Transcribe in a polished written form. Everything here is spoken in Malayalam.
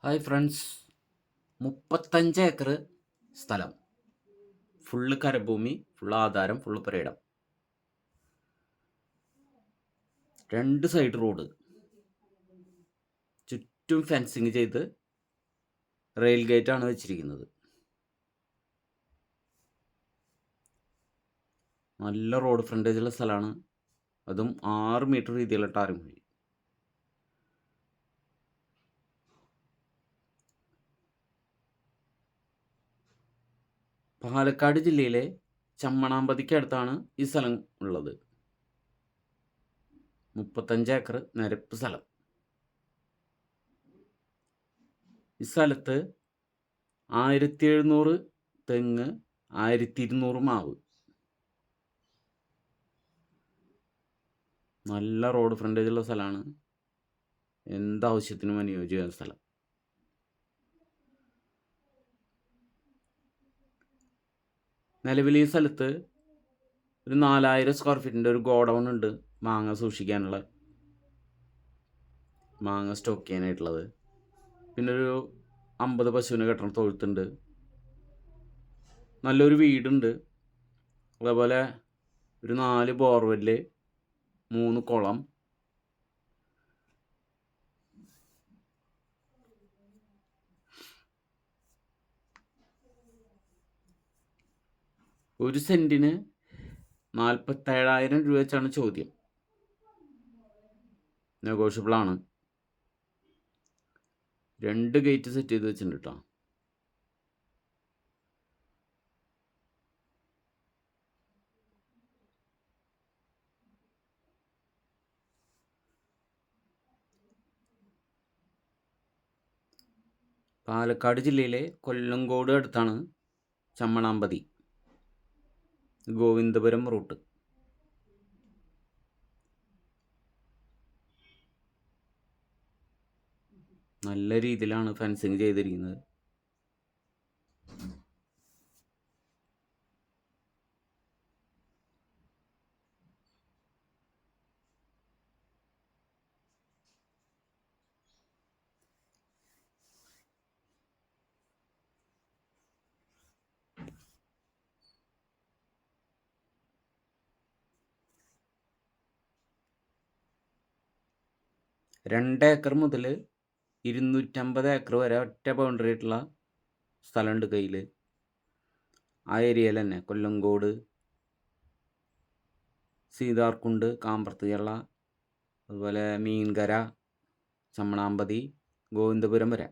ഹായ് ഫ്രണ്ട്സ്, 35 ഏക്കർ സ്ഥലം, ഫുള്ള് കരഭൂമി, ഫുള്ള് ആധാരം, ഫുള്ള് പുരയിടം, 2 സൈഡ് റോഡ്, ചുറ്റും ഫെൻസിങ് ചെയ്ത് റെയിൽ ഗേറ്റാണ് വെച്ചിരിക്കുന്നത്. നല്ല റോഡ് ഫ്രണ്ടേജുള്ള സ്ഥലമാണ്. അതും 6 മീറ്റർ രീതിയിലുള്ള ടാറിംഗ് വഴി. പാലക്കാട് ജില്ലയിലെ ചമ്മണാമ്പതിക്ക് അടുത്താണ് ഈ സ്ഥലം ഉള്ളത്. 35 ഏക്കർ നിരപ്പ് സ്ഥലം. ഈ സ്ഥലത്ത് 1700 തെങ്ങ്, 1200 മാവ്, നല്ല റോഡ് ഫ്രണ്ടേജുള്ള സ്ഥലമാണ്. എന്താവശ്യത്തിനും അനുയോജ്യമായ സ്ഥലം. നിലവിൽ ഈ സ്ഥലത്ത് ഒരു 4000 സ്ക്വയർ ഫീറ്റിൻ്റെ ഒരു ഗോഡൗൺ ഉണ്ട്, മാങ്ങ സൂക്ഷിക്കാനുള്ള, മാങ്ങ സ്റ്റോക്ക് ചെയ്യാനായിട്ടുള്ളത്. പിന്നെ ഒരു 50 പശുവിനെ കെട്ടണ തൊഴുത്തുണ്ട്, നല്ലൊരു വീടുണ്ട്. അതേപോലെ ഒരു 4 ബോർവെല്ല്, 3 കുളം, ഒരു സെൻറ്റിന് 47,000 രൂപ വെച്ചാണ് ചോദ്യം. നെഗോഷ്യബിളാണ്. 2 ഗേറ്റ് സെറ്റ് ചെയ്ത് വെച്ചിട്ടുണ്ട് കേട്ടോ. പാലക്കാട് ജില്ലയിലെ കൊല്ലങ്കോട് അടുത്താണ് ചമ്മണാമ്പതി, ഗോവിന്ദപുരം റൂട്ട്. നല്ല രീതിയിലാണ് ഫെൻസിങ് ചെയ്തിരിക്കുന്നത്. രണ്ട് ഏക്കർ മുതൽ 250 ഏക്കർ വരെ ഒറ്റ ബൗണ്ടറി ആയിട്ടുള്ള സ്ഥലമുണ്ട് കയ്യിൽ. ആ ഏരിയയിൽ തന്നെ കൊല്ലങ്കോട്, സീതാർകുണ്ട്, കാമ്പ്രത്ത് കേരള, അതുപോലെ മീൻകര, ചമ്മണാമ്പതി, ഗോവിന്ദപുരം വരെ